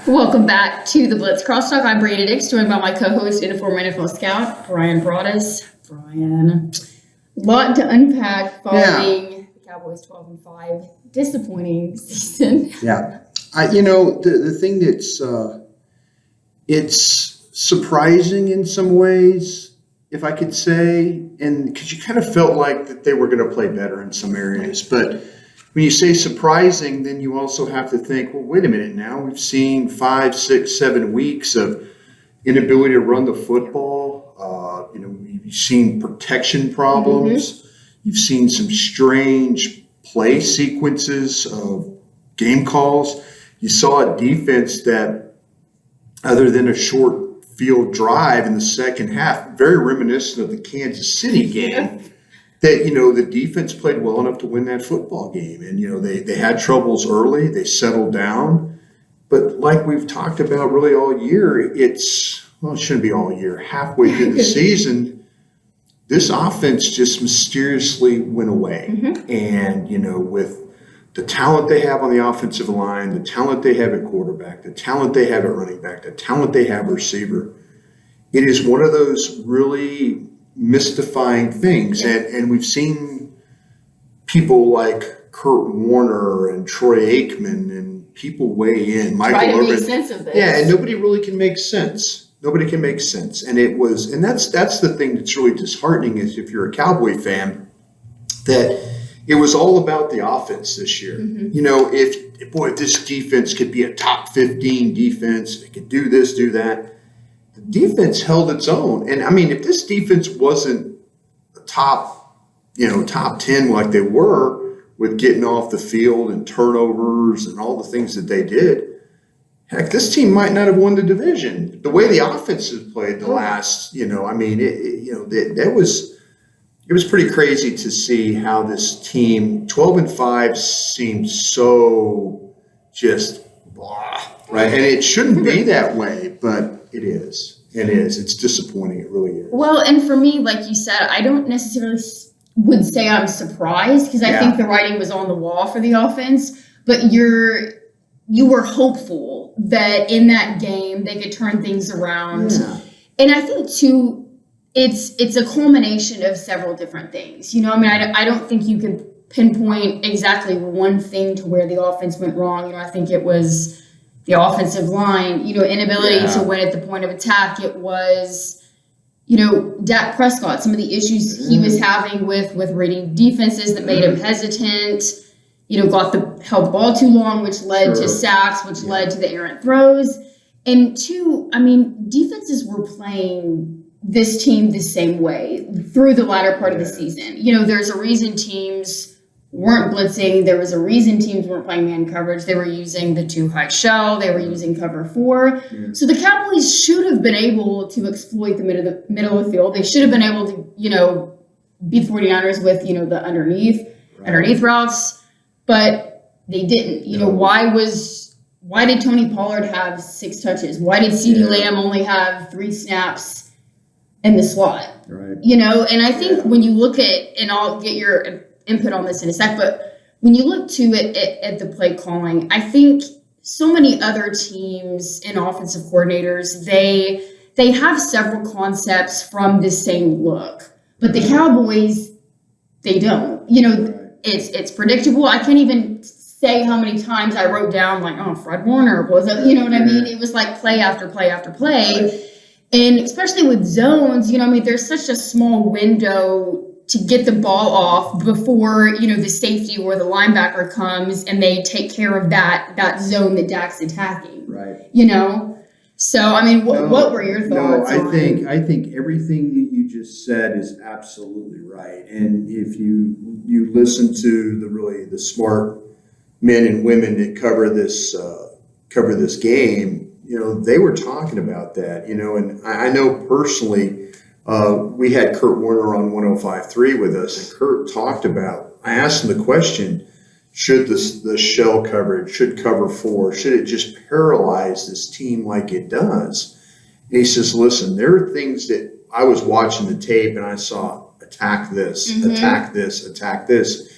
Welcome back to the Blitz Crosstalk. I'm Brianna, joined by my co-host and former NFL scout, Brian Broaddus. Brian, a lot to unpack following the Cowboys' 12-5 disappointing season. Yeah, the thing that's it's surprising in some ways, if I could say, and because you kind of felt like that they were going to play better in some areas, but when you say surprising, then you also have to think, well, wait a minute now. We've seen 5, 6, 7 weeks of inability to run the football. You've seen protection problems. Mm-hmm. You've seen some strange play sequences of game calls. You saw a defense that, other than a short field drive in the second half, very reminiscent of the Kansas City game, that, the defense played well enough to win that football game. And, they had troubles early. They settled down. But like we've talked about really all year, it shouldn't be all year. Halfway through the season, this offense just mysteriously went away. Mm-hmm. And, with the talent they have on the offensive line, the talent they have at quarterback, the talent they have at running back, the talent they have at receiver, it is one of those really mystifying things. And we've seen people like Kurt Warner and Troy Aikman and people weigh in. Try to make sense of this. Yeah, and nobody really can make sense. Nobody can make sense. And that's the thing that's really disheartening is if you're a Cowboy fan, that it was all about the offense this year. Mm-hmm. If this defense could be a top 15 defense, it could do this, do that. The defense held its own. And if this defense wasn't a top 10 like they were with getting off the field and turnovers and all the things that they did, heck, this team might not have won the division. The way the offense has played the last, it was pretty crazy to see how this team, 12-5, seems so just blah, right? And it shouldn't be that way, but it is. It is. It's disappointing. It really is. Well, and for me, like you said, I don't necessarily would say I'm surprised because I think the writing was on the wall for the offense, but you were hopeful that in that game they could turn things around. Yeah. And I think, too, it's a culmination of several different things. I don't think you can pinpoint exactly one thing to where the offense went wrong. I think it was the offensive line, inability to win at the point of attack. It was, Dak Prescott, some of the issues he was having with reading defenses that made him hesitant. Held the ball too long, which led to sacks, which led to the errant throws. And two, defenses were playing this team the same way through the latter part of the season. There's a reason teams weren't blitzing. There was a reason teams weren't playing man coverage. They were using the 2-high shell. They were using cover 4. Yeah. So the Cowboys should have been able to exploit the middle of the field. They should have been able to, beat 49ers with, the underneath routes. But they didn't. Why did Tony Pollard have 6 touches? Why did CeeDee Lamb only have 3 snaps in the slot? Right. And I think when you look at, and I'll get your input on this in a sec, but when you look to it at the play calling, I think so many other teams and offensive coordinators, they have several concepts from the same look, but the Cowboys, they don't. It's predictable. I can't even say how many times I wrote down Fred Warner was up, you know what I mean? It was like play after play after play. Right. And especially with zones, there's such a small window to get the ball off before, the safety or the linebacker comes and they take care of that zone that Dak's attacking. Right. So, what were your thoughts? I think everything that you just said is absolutely right. And if you listen to the smart men and women that cover this game, they were talking about that, and I know personally, we had Kurt Warner on 105.3 with us, and Kurt talked about, I asked him the question, should the shell coverage, should cover 4, should it just paralyze this team like it does? And he says, listen, there are things that I was watching the tape and I saw attack this, attack this, attack this.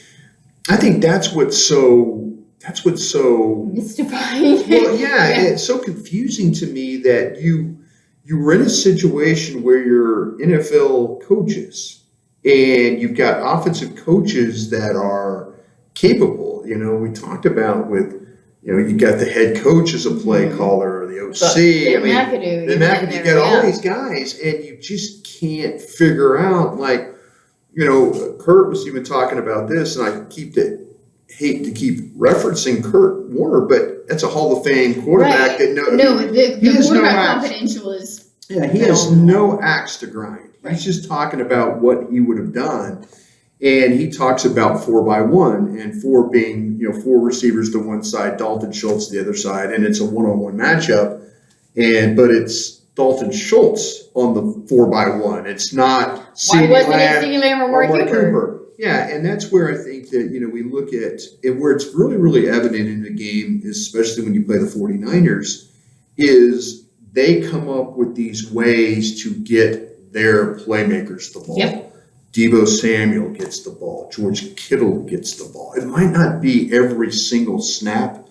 I think that's what's so that's what's so mystifying. Well, yeah, it's so confusing to me that you're in a situation where you're NFL coaches and you've got offensive coaches that are capable. We talked about you got the head coach as a play caller, the OC. You got all these guys, and you just can't figure out, Kurt was even talking about this, and I hate to keep referencing Kurt Warner, but that's a Hall of Fame quarterback the quarterback confidential is he has no axe to grind. Right. He's just talking about what he would have done, and he talks about 4x1 and 4 being 4 receivers to one side, Dalton Schultz the other side, and it's a 1-on-1 matchup, but it's Dalton Schultz on the 4x1. It's not CeeDee Lamb or Mark Cooper. Yeah, and that's where I think that, we look at it, where it's really, really evident in the game, especially when you play the 49ers, is they come up with these ways to get their playmakers the ball. Yep. Deebo Samuel gets the ball. George Kittle gets the ball. It might not be every single snap,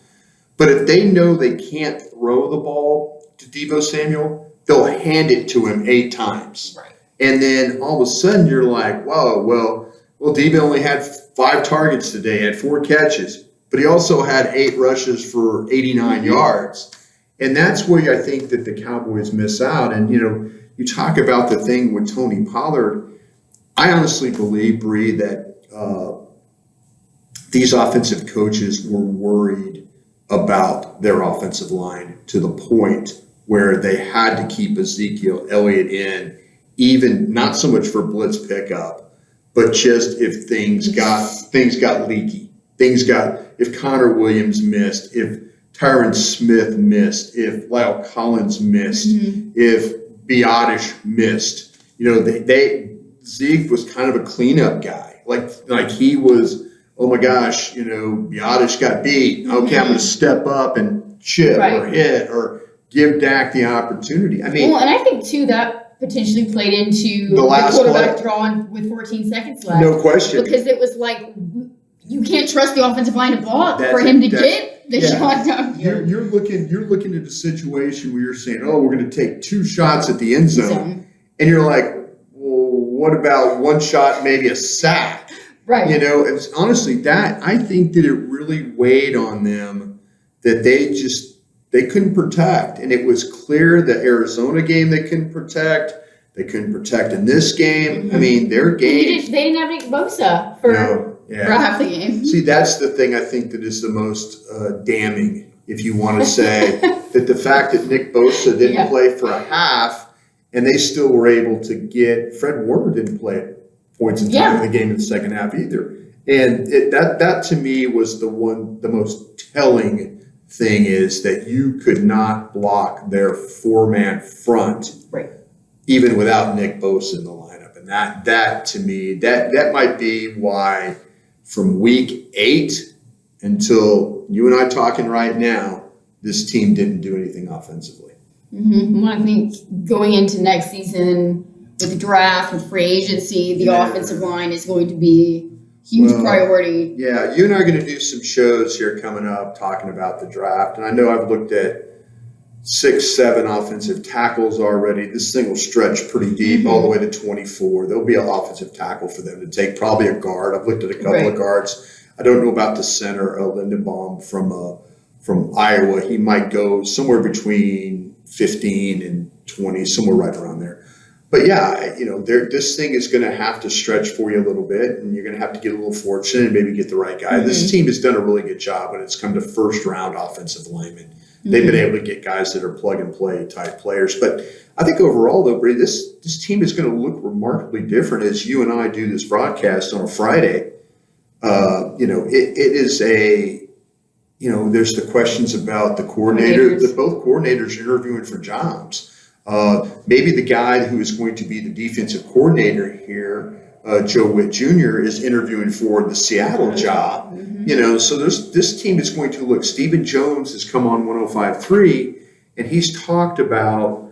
but if they know they can't throw the ball to Deebo Samuel, they'll hand it to him 8 times. Right. And then all of a sudden you're like, whoa, well, Deebo only had 5 targets today, had 4 catches, but he also had 8 rushes for 89 yards. And that's where I think that the Cowboys miss out. And, you talk about the thing with Tony Pollard. I honestly believe, Bree, that these offensive coaches were worried about their offensive line to the point where they had to keep Ezekiel Elliott in, even not so much for blitz pickup, but just if things got leaky, if Connor Williams missed, if Tyron Smith missed, if Lyle Collins missed, if Biotish missed, Zeke was kind of a cleanup guy. Like he was, oh my gosh, Biotish got beat. Okay, I'm going to step up and chip or hit or give Dak the opportunity. And I think too that potentially played into the quarterback drawing with 14 seconds left. No question. Because it was like, you can't trust the offensive line to block for him to get the shot down. You're looking at a situation where you're saying, oh, we're going to take 2 shots at the end zone. And you're like, well, what about 1 shot, maybe a sack? Right. It's honestly I think that it really weighed on them that they couldn't protect. And it was clear the Arizona game they couldn't protect. They couldn't protect in this game. I mean, their game. They didn't have Nick Bosa for half the game. See, that's the thing I think that is the most damning, if you want to say, that the fact that Nick Bosa didn't play for a half and they still were able to get – Fred Warner didn't play at points in time in the game in the second half either. And that to me was the most telling thing is that you could not block their 4-man front, even without Nick Bosa in the lineup. And that to me, that might be why from week 8 until you and I talking right now, this team didn't do anything offensively. Well, I think going into next season with the draft, with free agency, the offensive line is going to be huge priority. Yeah, you and I are going to do some shows here coming up talking about the draft. And I know I've looked at 6, 7 offensive tackles already. This thing will stretch pretty deep all the way to 24. There'll be an offensive tackle for them to take, probably a guard. I've looked at a couple of guards. I don't know about the center, Lindenbaum from Iowa. He might go somewhere between 15 and 20, somewhere right around there. But yeah, this thing is going to have to stretch for you a little bit, and you're going to have to get a little fortunate and maybe get the right guy. This team has done a really good job when it's come to first-round offensive linemen. They've been able to get guys that are plug-and-play type players. But I think overall, though, Bree, this team is going to look remarkably different as you and I do this broadcast on a Friday. It is there's the questions about the coordinator, that both coordinators are interviewing for jobs. Maybe the guy who is going to be the defensive coordinator here, Joe Witt Jr., is interviewing for the Seattle job. So this team is going to look. Stephen Jones has come on 105.3, and he's talked about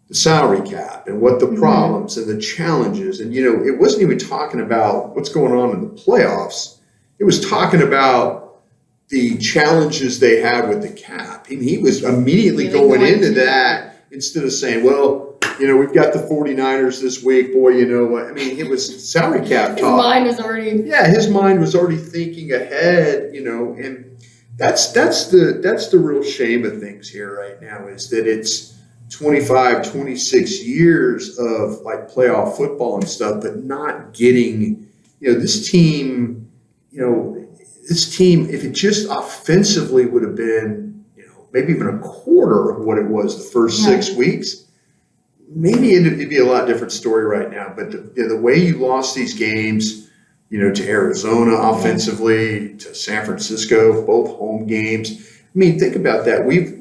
the salary cap and what the problems and the challenges. And, it wasn't even talking about what's going on in the playoffs. It was talking about the challenges they have with the cap. I mean, he was immediately going into that instead of saying, well, we've got the 49ers this week. Boy, you know what? I mean, it was salary cap talk. His mind was already thinking ahead, and that's the real shame of things here right now is that it's 25, 26 years of like playoff football and stuff, but not getting, this team, if it just offensively would have been, maybe even a quarter of what it was the first 6 weeks, maybe it'd be a lot different story right now. But the way you lost these games, to Arizona offensively, to San Francisco, both home games. I mean, think about that. We've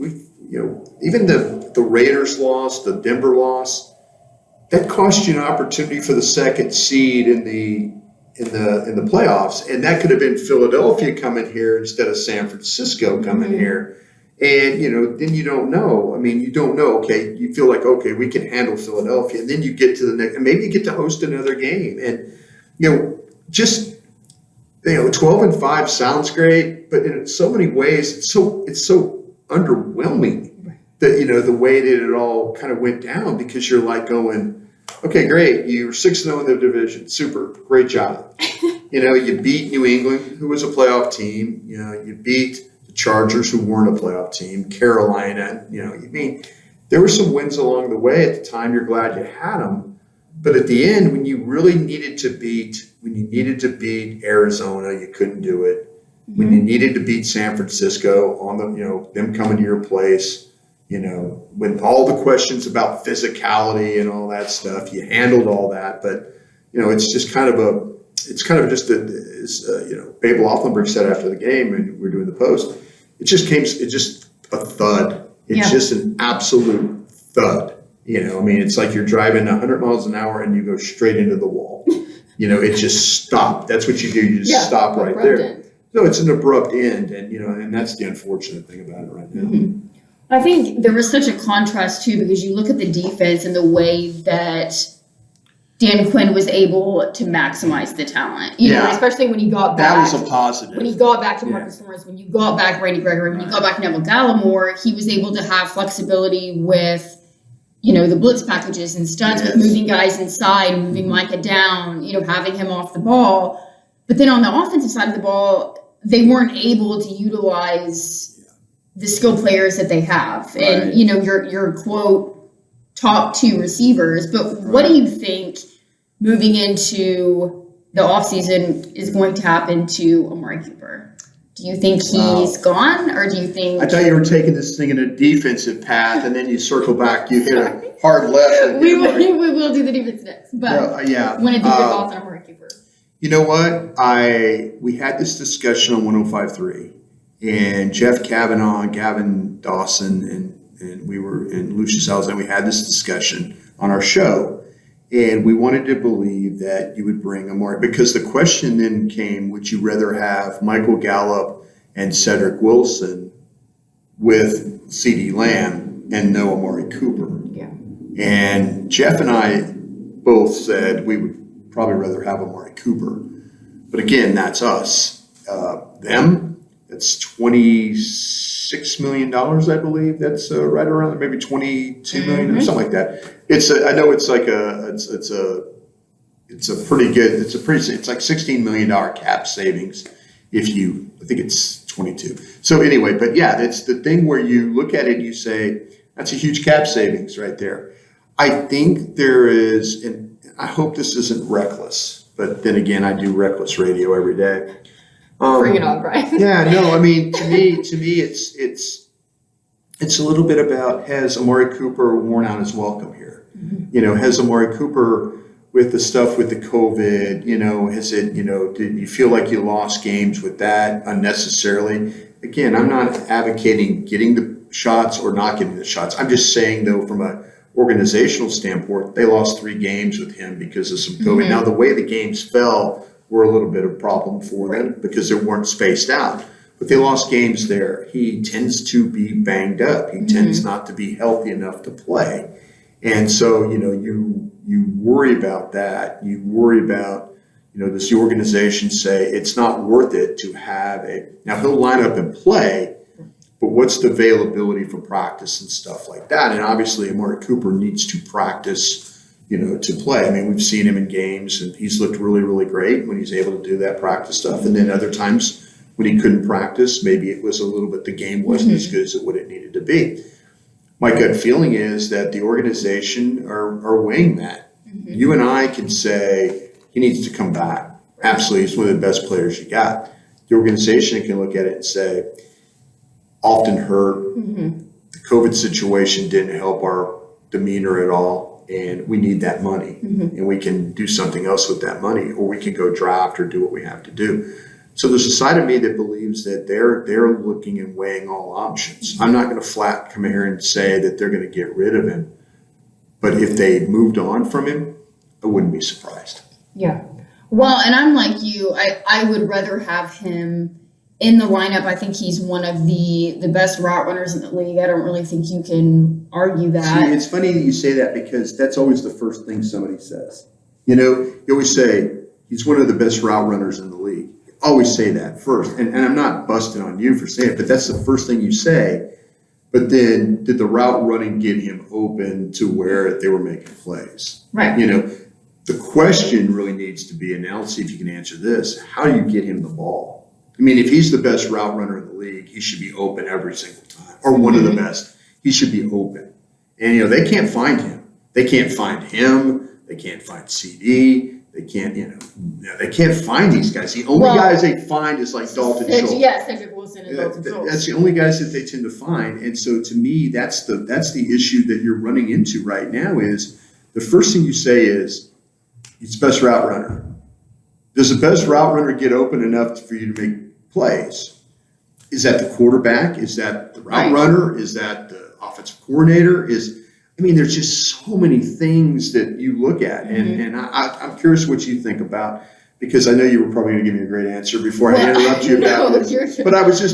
even the Raiders loss, the Denver loss, that cost you an opportunity for the second seed in the playoffs, and that could have been Philadelphia coming here instead of San Francisco coming here. And then you don't know. I mean, you don't know. Okay, you feel like we can handle Philadelphia, and then you get to the next, and maybe you get to host another game, and just 12-5 sounds great, but in so many ways, it's so underwhelming that the way that it all kind of went down, because you're like going, okay, great, you're 6-0 in the division, super, great job. You beat New England, who was a playoff team. You beat the Chargers, who weren't a playoff team. Carolina, there were some wins along the way. At the time, you're glad you had them. But at the end, when you really needed to beat Arizona, you couldn't do it. When you needed to beat San Francisco on them coming to your place, when all the questions about physicality and all that stuff, you handled all that. But it's just kind of as Babe Laughlin said after the game, and we're doing the post, it's just a thud. It's just an absolute thud. It's like you're driving 100 miles an hour and you go straight into the wall. It just stopped. That's what you do. You just stop right there. End. So it's an abrupt end, and that's the unfortunate thing about it right now. Mm-hmm. I think there was such a contrast too, because you look at the defense and the way that Dan Quinn was able to maximize the talent. Especially when he got back. That was a positive. When he got back to Marcus Lawrence, when you got back Randy Gregory, when you got back Neville Gallimore, he was able to have flexibility with the blitz packages and stunts, with moving guys inside, moving Micah down, having him off the ball. But then on the offensive side of the ball, they weren't able to utilize the skill players that they have. Right. And, your quote, top 2 receivers. But what do you think moving into the offseason is going to happen to Amari Cooper? Do you think he's gone, or do you think... I thought you were taking this thing in a defensive path, and then you circle back, you hit a hard left. We will do the defense next. But want to do your thoughts on Amari Cooper. You know what? We had this discussion on 105.3, and Jeff Kavanaugh, Gavin Dawson, and we were in Lucius Alexander. We had this discussion on our show, and we wanted to believe that you would bring Amari, because the question then came, would you rather have Michael Gallup and Cedric Wilson with CeeDee Lamb and no Amari Cooper? Yeah. And Jeff and I both said we would probably rather have Amari Cooper. But again, that's us. Them, that's $26 million, I believe. That's right around there, maybe $22 million or something like that. I know it's like it's like $16 million cap savings I think it's 22. So anyway, but yeah, it's the thing where you look at it and you say, that's a huge cap savings right there. I think there is, and I hope this isn't reckless, but then again, I do reckless radio every day. Bring it on, Brian. Yeah, no, I mean, to me, it's a little bit about, has Amari Cooper worn out his welcome here? Mm-hmm. Has Amari Cooper, with the stuff with the COVID, has it, did you feel like you lost games with that unnecessarily? Again, I'm not advocating getting the shots or not getting the shots. I'm just saying, though, from a organizational standpoint, they lost 3 games with him because of some COVID. Mm-hmm. Now, the way the games fell were a little bit of a problem for them because they weren't spaced out. But they lost games there. He tends to be banged up. He tends not to be healthy enough to play. And so, you worry about that. You worry about, does the organization say it's not worth it to have now he'll line up and play, but what's the availability for practice and stuff like that? And obviously Amari Cooper needs to practice, to play. I mean, we've seen him in games and he's looked really, really great when he's able to do that practice stuff. And then other times when he couldn't practice, maybe it was a little bit, the game wasn't as good as what it needed to be. My gut feeling is that the organization are weighing that. You and I can say, he needs to come back. Absolutely, he's one of the best players you got. The organization can look at it and say, often hurt. The COVID situation didn't help our demeanor at all, and we need that money. And we can do something else with that money, or we can go draft or do what we have to do. So there's a side of me that believes that they're looking and weighing all options. I'm not going to flat come here and say that they're going to get rid of him. But if they moved on from him, I wouldn't be surprised. Yeah. Well, and I'm like you. I would rather have him in the lineup. I think he's one of the best route runners in the league. I don't really think you can argue that. See, it's funny that you say that because that's always the first thing somebody says. You always say he's one of the best route runners in the league. You always say that first. And I'm not busting on you for saying it, but that's the first thing you say. But then did the route running get him open to where they were making plays? Right. The question really needs to be, and now let's see if you can answer this, how do you get him the ball? I mean, if he's the best route runner in the league, he should be open every single time, or one of the best. He should be open. And, they can't find him. They can't find him. They can't find CD. They can't, they can't find these guys. The only guys they find is like Dalton Schultz. Yeah, Cedric Wilson and Dalton Schultz. That's the only guys that they tend to find. And so to me, that's the issue that you're running into right now is the first thing you say is, he's the best route runner. Does the best route runner get open enough for you to make plays? Is that the quarterback? Is that the route runner? Is that the offensive coordinator? There's just so many things that you look at. And I'm curious what you think about, because I know you were probably going to give me a great answer before I interrupt you about this.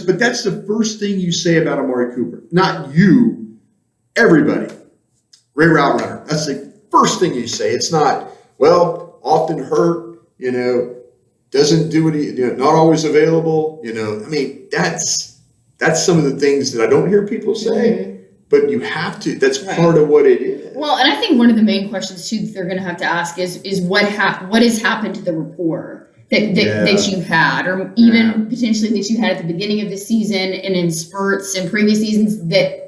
But that's the first thing you say about Amari Cooper. Not you, everybody. Great route runner. That's the first thing you say. It's not, often hurt, doesn't do what he, not always available, that's some of the things that I don't hear people say, but you have to, that's part of what it is. Well, and I think one of the main questions too that they're going to have to ask is what has happened to the rapport that you had, or even potentially that you had at the beginning of the season and in spurts and previous seasons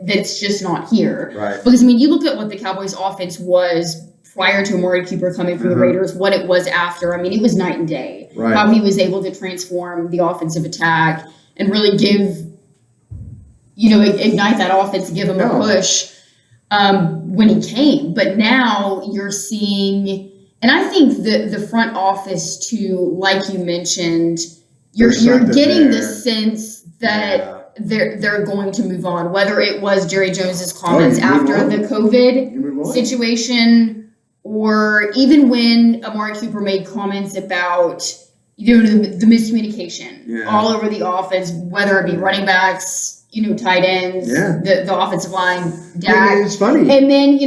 that's just not here. Right. Because you look at what the Cowboys offense was prior to Amari Cooper coming from the Raiders, what it was after. It was night and day. Right. How he was able to transform the offensive attack and really give, ignite that offense, give him a push when he came. But now you're seeing, and I think the front office too, like you mentioned, you're getting the sense that they're going to move on. Whether it was Jerry Jones's comments after the COVID situation, or even when Amari Cooper made comments about the miscommunication all over the offense, whether it be running backs, tight ends, the offensive line, Dak. It's funny. And then,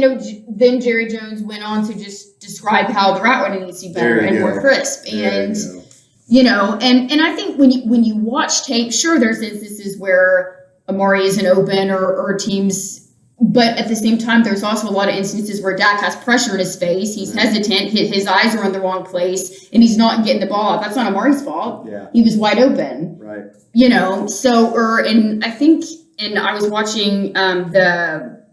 then Jerry Jones went on to just describe how the route running needs to be better and more crisp. And, and I think when you watch tape, sure, there's instances where Amari isn't open or teams, but at the same time, there's also a lot of instances where Dak has pressure in his face. He's hesitant. His eyes are in the wrong place, and he's not getting the ball out. That's not Amari's fault. Yeah. He was wide open. Right. And I think, and I was watching the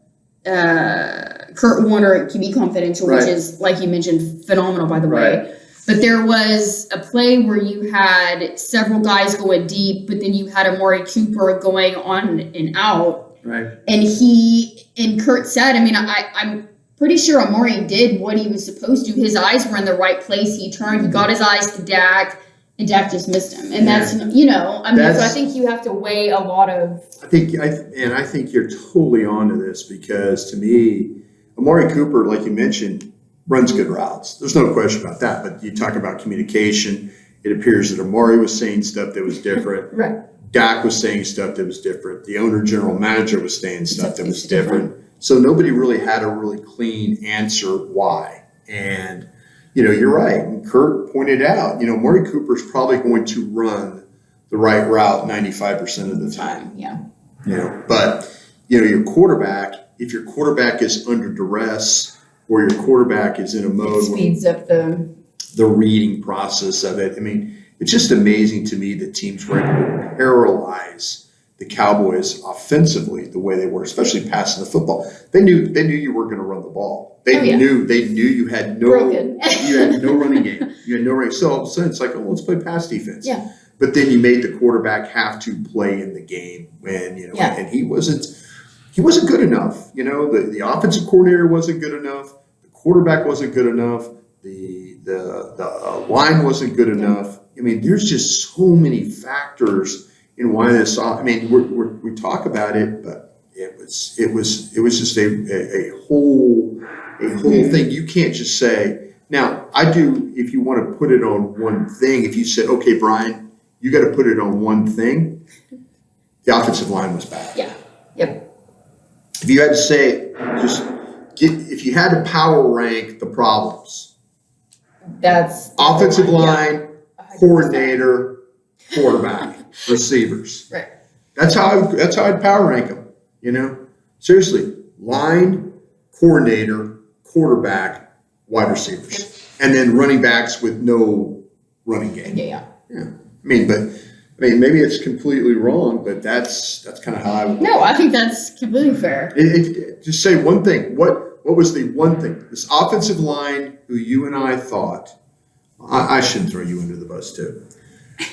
Kurt Warner QB Confidential, which is, like you mentioned, phenomenal, by the way. But there was a play where you had several guys going deep, but then you had Amari Cooper going on and out. Right. And Kurt said, I'm pretty sure Amari did what he was supposed to. His eyes were in the right place. He turned, he got his eyes to Dak, and Dak just missed him. And that's, so I think you have to weigh a lot of. I think you're totally onto this, because to me, Amari Cooper, like you mentioned, runs good routes. There's no question about that. But you talk about communication. It appears that Amari was saying stuff that was different. Right. Dak was saying stuff that was different. The owner, general manager was saying stuff that was different. So nobody really had a really clean answer why. And, you're right. And Kurt pointed out, Maury Cooper's probably going to run the right route 95% of the time. Yeah. But your quarterback, if your quarterback is under duress or your quarterback is in a mode, It speeds up the reading process of it. I mean, it's just amazing to me that teams were able to paralyze the Cowboys offensively the way they were, especially passing the football. They knew you were going to run the ball. They knew you had no Broken. you had no running game. You had no running. So all of a sudden it's like, let's play pass defense. Yeah. But then you made the quarterback have to play in the game when and he wasn't good enough. The offensive coordinator wasn't good enough. The quarterback wasn't good enough. The line wasn't good enough. I mean, there's just so many factors in why this. I mean, we talk about it, but it was just a whole thing. You can't just say. Now, I do. If you want to put it on one thing, if you said, okay, Brian, you got to put it on one thing. The offensive line was bad. Yeah. Yep. If you had to say, if you had to power rank the problems, That's offensive line, 100%. coordinator, quarterback, receivers. Right. That's how I'd power rank them. Seriously, line, coordinator, quarterback, wide receivers, and then running backs with no running game. Yeah. I mean, maybe it's completely wrong, but that's kind of how I would. No, I think that's completely fair. Just say one thing. What was the one thing? This offensive line, who you and I thought, I shouldn't throw you under the bus too.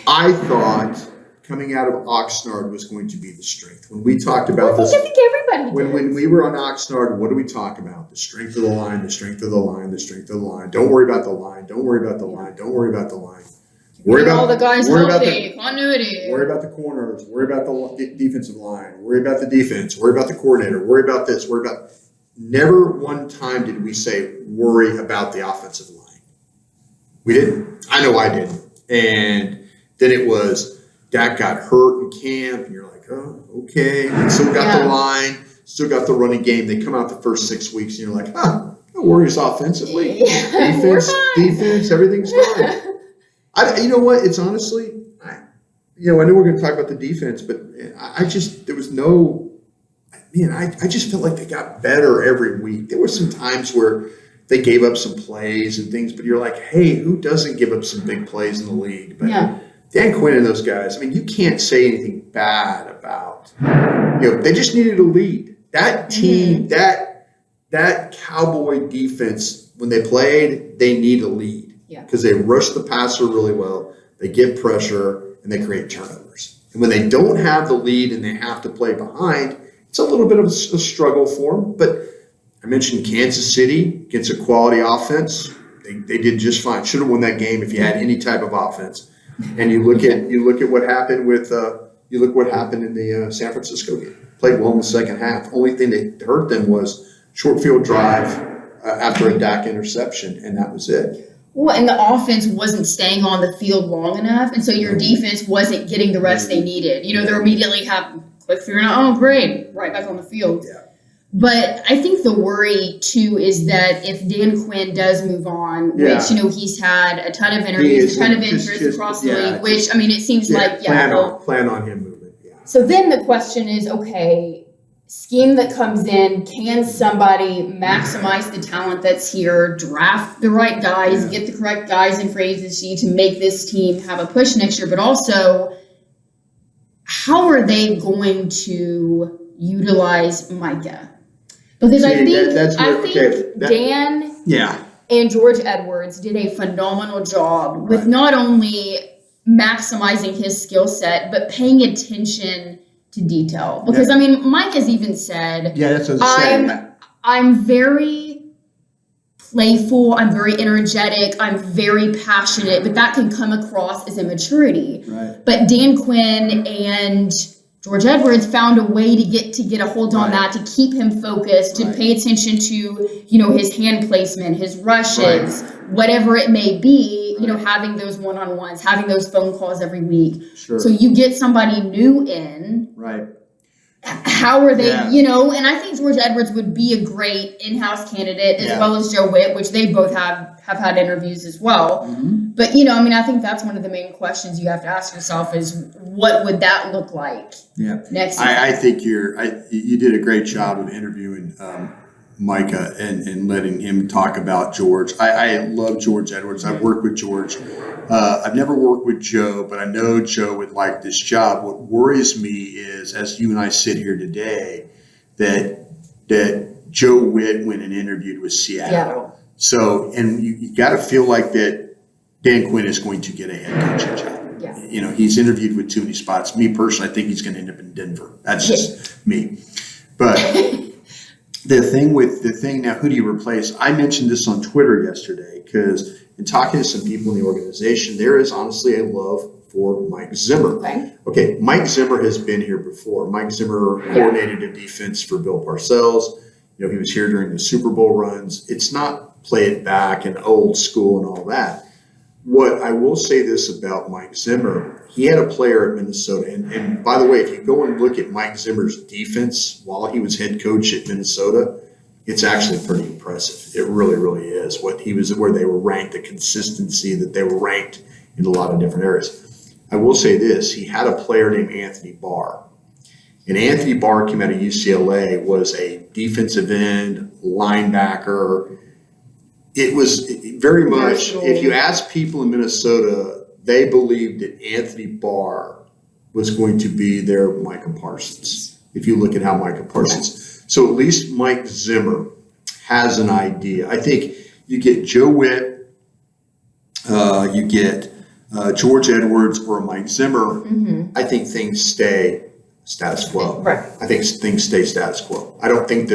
I thought coming out of Oxnard was going to be the strength. When we talked about this, I think everybody did. when we were on Oxnard, what do we talk about? The strength of the line, the strength of the line, the strength of the line. Don't worry about the line. Don't worry about the line. Don't worry about the line. Worry about all the guys healthy, continuity. Worry about the corners. Worry about the defensive line. Worry about the defense. Worry about the coordinator. Worry about this. Worry about. Never one time did we say worry about the offensive line. We didn't. I know I didn't. And then it was Dak got hurt in camp, and you're like, oh, okay. And still got the line, still got the running game. They come out the first 6 weeks, and you're like, no worries offensively. Defense, everything's fine. You know what? It's honestly, I know we're going to talk about the defense, but I just felt like they got better every week. There were some times where they gave up some plays and things, but you're like, hey, who doesn't give up some big plays in the league? But Dan Quinn and those guys, I mean, you can't say anything bad about, they just needed a lead. That team, that Cowboy defense, when they played, they need a lead. Because they rush the passer really well, they get pressure, and they create turnovers. And when they don't have the lead and they have to play behind, it's a little bit of a struggle for them. But I mentioned Kansas City against a quality offense. They did just fine. Should have won that game if you had any type of offense. And you look at what happened with what happened in the San Francisco game. Played well in the second half. Only thing that hurt them was short field drive after a Dak interception, and that was it. Well, and the offense wasn't staying on the field long enough, and so your defense wasn't getting the rest they needed. They're immediately click through and oh, great, right back on the field. Yeah. But I think the worry too is that if Dan Quinn does move on, which he's had a ton of interviews, a ton of interest across the league, which it seems like plan on him moving. Yeah. So then the question is, okay, scheme that comes in, can somebody maximize the talent that's here, draft the right guys, get the correct guys in free agency to make this team have a push next year, but also how are they going to utilize Micah? Because I think Dan and George Edwards did a phenomenal job with not only maximizing his skill set, but paying attention to detail. Because Mike has even said, that's what I was saying. I'm very playful, I'm very energetic, I'm very passionate, but that can come across as immaturity. Right. But Dan Quinn and George Edwards found a way to get a hold on that, to keep him focused, to pay attention to, his hand placement, his rushes, whatever it may be, having those one-on-ones, having those phone calls every week. Sure. So you get somebody new in. Right. how are they, Yeah. and I think George Edwards would be a great in-house candidate as Yeah. well as Joe Witt, which they both have had interviews as well. Mhm. But, I think that's one of the main questions you have to ask yourself is what would that look like next season? I think you did a great job of interviewing Micah and letting him talk about George. I love George Edwards. I've worked with George. I've never worked with Joe, but I know Joe would like this job. What worries me is, as you and I sit here today, that Joe Witt went and interviewed with Seattle. So, and you got to feel like that Dan Quinn is going to get a head coaching job. Yeah. He's interviewed with too many spots. Me personally, I think he's going to end up in Denver. That's just me. But the thing now, who do you replace? I mentioned this on Twitter yesterday because in talking to some people in the organization, there is honestly a love for Mike Zimmer. Okay, Mike Zimmer has been here before. Mike Zimmer coordinated a defense for Bill Parcells. He was here during the Super Bowl runs. It's not play it back and old school and all that. What I will say this about Mike Zimmer, he had a player at Minnesota. And by the way, if you go and look at Mike Zimmer's defense while he was head coach at Minnesota, it's actually pretty impressive. It really, really is. Where they were ranked, the consistency that they were ranked in a lot of different areas. I will say this, he had a player named Anthony Barr. And Anthony Barr came out of UCLA, was a defensive end, linebacker. It was very much, if you ask people in Minnesota, they believed that Anthony Barr was going to be their Micah Parsons. If you look at how Micah Parsons. So at least Mike Zimmer has an idea. I think you get Joe Witt, you get George Edwards or Mike Zimmer. I think things stay status quo. Right. I think things stay status quo. I don't think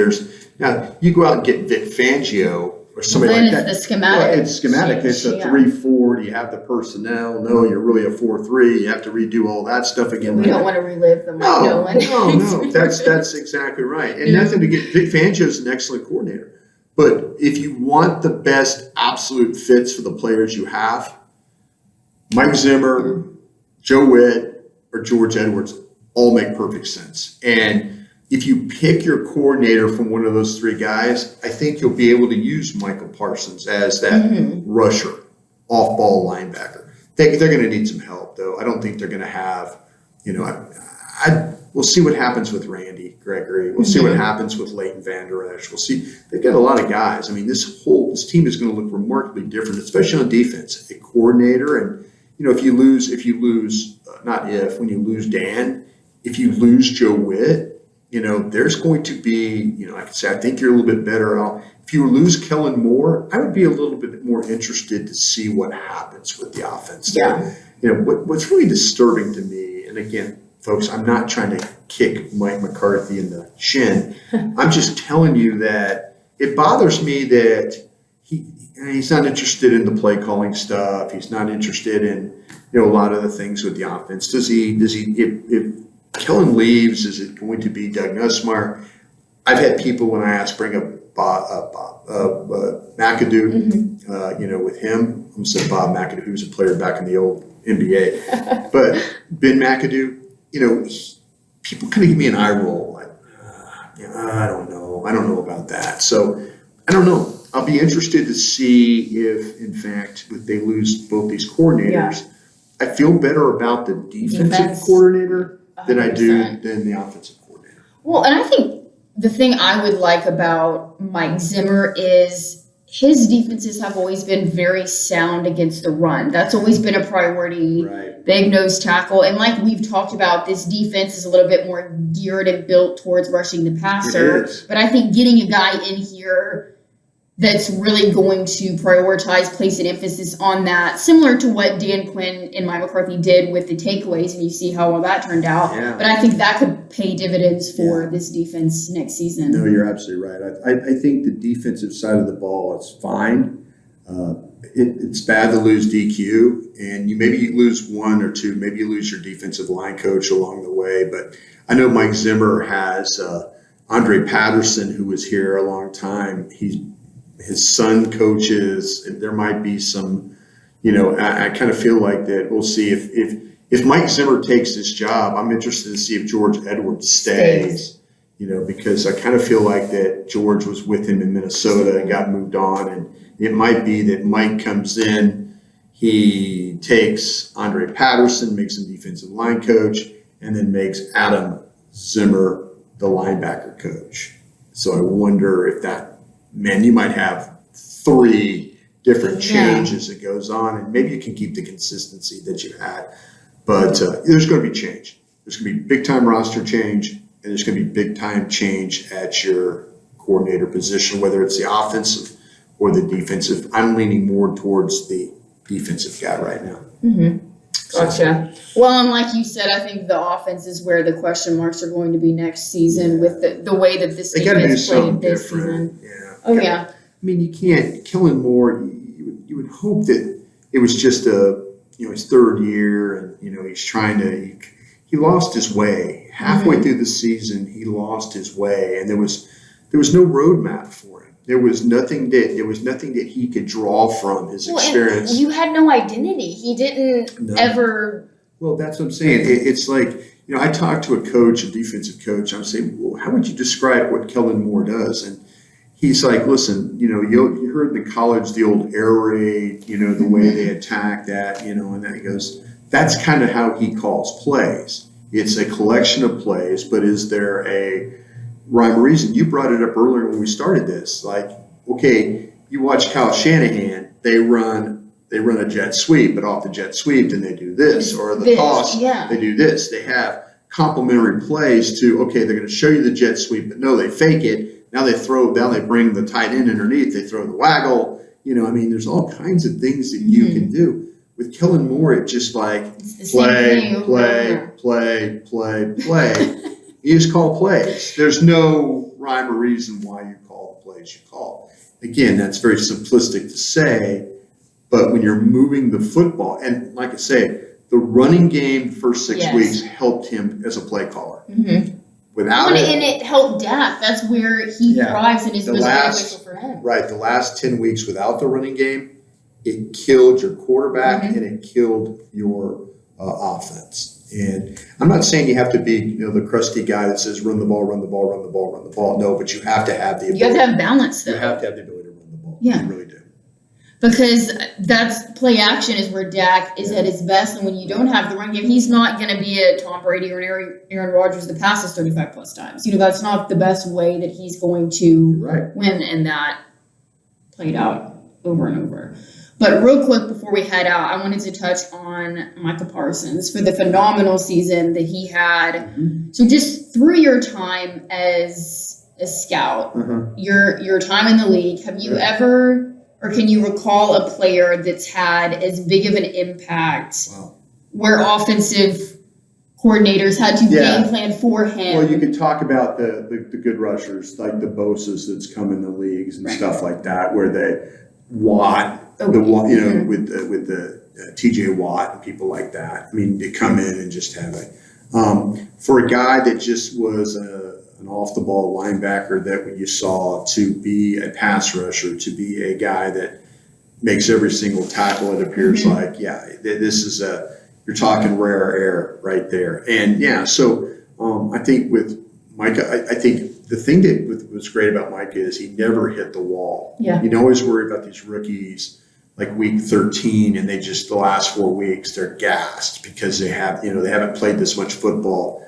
now you go out and get Vic Fangio or somebody like that. It's the schematic. Well, it's schematic. It's a 3-4. You have the personnel. No, you're really a 4-3. You have to redo all that stuff again. We don't want to relive the Mike Nolan. No. That's exactly right. And nothing to get. Vic Fangio is an excellent coordinator. But if you want the best absolute fits for the players you have, Mike Zimmer, Joe Witt, or George Edwards all make perfect sense. And if you pick your coordinator from one of those three guys, I think you'll be able to use Michael Parsons as that rusher, off-ball linebacker. They're going to need some help, though. I don't think they're going to have, we'll see what happens with Randy Gregory. We'll see what happens with Leighton Vander Esch. We'll see. They've got a lot of guys. I mean, this team is going to look remarkably different, especially on defense. A coordinator, and when you lose Dan, if you lose Joe Witt, there's going to be, I could say, I think you're a little bit better off. If you lose Kellen Moore, I would be a little bit more interested to see what happens with the offense. Yeah. What's really disturbing to me, and again, folks, I'm not trying to kick Mike McCarthy in the shin. I'm just telling you that it bothers me that he's not interested in the play calling stuff. He's not interested in, a lot of the things with the offense. If Kellen leaves, is it going to be Doug Nussmeier? I've had people, when I ask, bring up McAdoo, with him. I'm saying Bob McAdoo, who was a player back in the old NBA. But Ben McAdoo, people kind of give me an eye roll. Like, I don't know. I don't know about that. So I don't know. I'll be interested to see if, in fact, if they lose both these coordinators. I feel better about the defensive coordinator than I do than the offensive coordinator. Well, and I think the thing I would like about Mike Zimmer is his defenses have always been very sound against the run. That's always been a priority. Right. Big nose tackle. And like we've talked about, this defense is a little bit more geared and built towards rushing the passer. It is. But I think getting a guy in here that's really going to prioritize, place an emphasis on that, similar to what Dan Quinn and Mike McCarthy did with the takeaways, and you see how well that turned out. Yeah. But I think that could pay dividends for this defense next season. No, you're absolutely right. I think the defensive side of the ball is fine. It's bad to lose DQ, and maybe you lose one or two. Maybe you lose your defensive line coach along the way. But I know Mike Zimmer has Andre Patterson, who was here a long time. His son coaches. There might be some, I kind of feel like that. We'll see if if Mike Zimmer takes this job, I'm interested to see if George Edwards stays. Because I kind of feel like that George was with him in Minnesota and got moved on, and it might be that Mike comes in, he takes Andre Patterson, makes him defensive line coach, and then makes Adam Zimmer the linebacker coach. So I wonder if you might have 3 different changes that goes on, and maybe you can keep the consistency that you had. But there's going to be change. There's going to be big-time roster change, and there's going to be big-time change at your coordinator position, whether it's the offensive or the defensive. I'm leaning more towards the defensive guy right now. Mm-hmm. Gotcha. Well, and like you said, I think the offense is where the question marks are going to be next season with the way that this defense played this season. Yeah. Oh, yeah. I mean, you can't. Kellen Moore, you would hope that it was just his 3rd year, and, he's trying to – he lost his way. Halfway through the season, he lost his way, and there was no roadmap for him. There was nothing that he could draw from his experience. You had no identity. He didn't ever. Well, that's what I'm saying. It's like, I talked to a defensive coach. I'm saying, well, how would you describe what Kellen Moore does? And he's like, listen, you heard in the college the old air raid, the way they attack that, and then he goes, that's kind of how he calls plays. It's a collection of plays, but is there a rhyme or reason? You brought it up earlier when we started this. Like, okay, you watch Kyle Shanahan, they run a jet sweep, but off the jet sweep, then they do this, or the toss, they do this. They have complementary plays to, okay, they're going to show you the jet sweep, but no, they fake it. Now they bring the tight end underneath, they throw the waggle. There's all kinds of things that you can do. With Kellen Moore, it's just like play. You just call plays. There's no rhyme or reason why you call the plays you call. Again, that's very simplistic to say, but when you're moving the football, and like I say, the running game the first 6 weeks helped him as a play caller. Mm-hmm. Without it, and it helped Dak. That's where he thrives and is most beneficial for him. Right. The last 10 weeks without the running game, it killed your quarterback and it killed your offense. And I'm not saying you have to be, the crusty guy that says run the ball. No, but you have to have the ability. You have to have balance, though. You have to have the ability to run the ball. Yeah. You really do. Because that's play action is where Dak is at his best. And when you don't have the run game, he's not going to be a Tom Brady or an Aaron Rodgers that passes 35 plus times. That's not the best way that he's going to win. And that played out over and over. But real quick before we head out, I wanted to touch on Micah Parsons for the phenomenal season that he had. Mm-hmm. So just through your time as a scout, your time in the league, have you ever, or can you recall a player that's had as big of an impact where offensive coordinators had to game plan for him? Well, you could talk about the good rushers, like the Bosa's that's come in the leagues and stuff like that, where they with the TJ Watt and people like that. They come in and just have for a guy that just was an off the ball linebacker that you saw to be a pass rusher, to be a guy that makes every single tackle. It appears like, this is you're talking rare air right there. And so I think with Micah, I think the thing that was great about Micah is he never hit the wall. Yeah. You always worry about these rookies like week 13 and the last 4 weeks they're gassed because they haven't played this much football.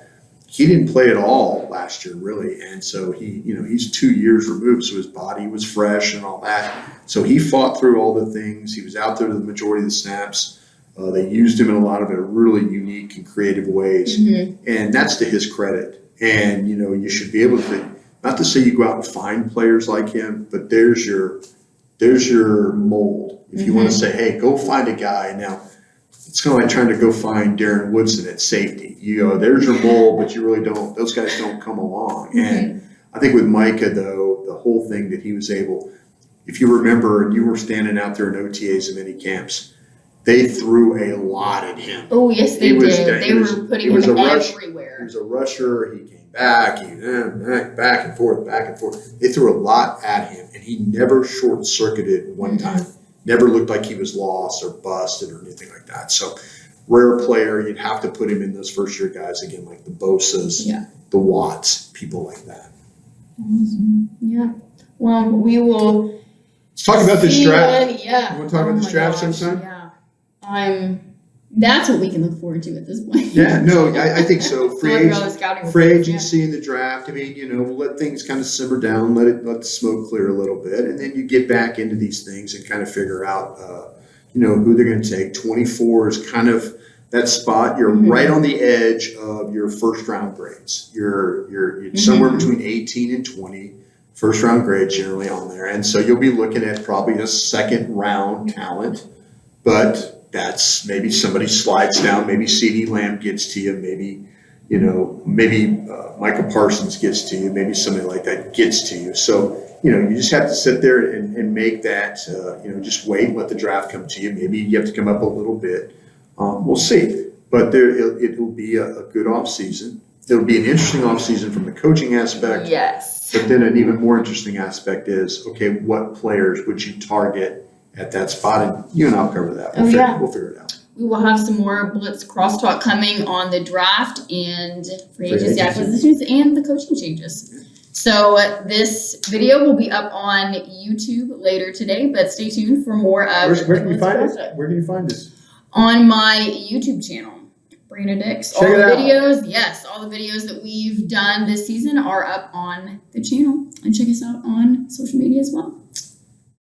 He didn't play at all last year really, and so he's 2 years removed, so his body was fresh and all that. So he fought through all the things. He was out there the majority of the snaps. They used him in a lot of really unique and creative ways, and that's to his credit. And you should be able to, not to say you go out and find players like him, but there's your mold. If you want to say, hey, go find a guy. Now, it's kind of like trying to go find Darren Woodson at safety. There's your mold, but you really don't, those guys don't come along. And I think with Micah, though, the whole thing that he was able, if you remember, and you were standing out there in OTAs and mini camps, they threw a lot at him. Oh, yes, they did. They were putting him everywhere. He was a rusher. He came back. Back and forth. They threw a lot at him, and he never short-circuited one time. Never looked like he was lost or busted or anything like that. So rare player, you'd have to put him in those first year guys again, like the Bosas, the Watts, people like that. Awesome. Yeah. Well, we will. Let's talk about this see draft. when- yeah. You want to talk about this my draft gosh, sometime? Yeah. That's what we can look forward to at this point. Yeah, no, I think so. Free Free agency in the draft. I mean, we'll let things kind of simmer down, let the smoke clear a little bit, and then you get back into these things and kind of figure out, who they're going to take. 24 is kind of that spot. You're right on the edge of your first round grades. You're somewhere between 18 and 20. First round grades generally on there, and so you'll be looking at probably a second round talent, but that's maybe somebody slides down, maybe CeeDee Lamb gets to you, maybe Micah Parsons gets to you, maybe somebody like that gets to you. So, you just have to sit there and make that, just wait and let the draft come to you. Maybe you have to come up a little bit. We'll see. But it will be a good offseason. It'll be an interesting offseason from the coaching aspect. Yes. But then an even more interesting aspect is, okay, what players would you target at that spot? And you and I'll cover that. We'll figure it out. We will have some more Blitz crosstalk coming on the draft and free agency acquisitions and the coaching changes. So this video will be up on YouTube later today, but stay tuned for more of Where can you find it? Where can you find this? On my YouTube channel, Brianna Dix. Check it out. Videos, yes, all the videos that we've done this season are up on the channel. And check us out on social media as well.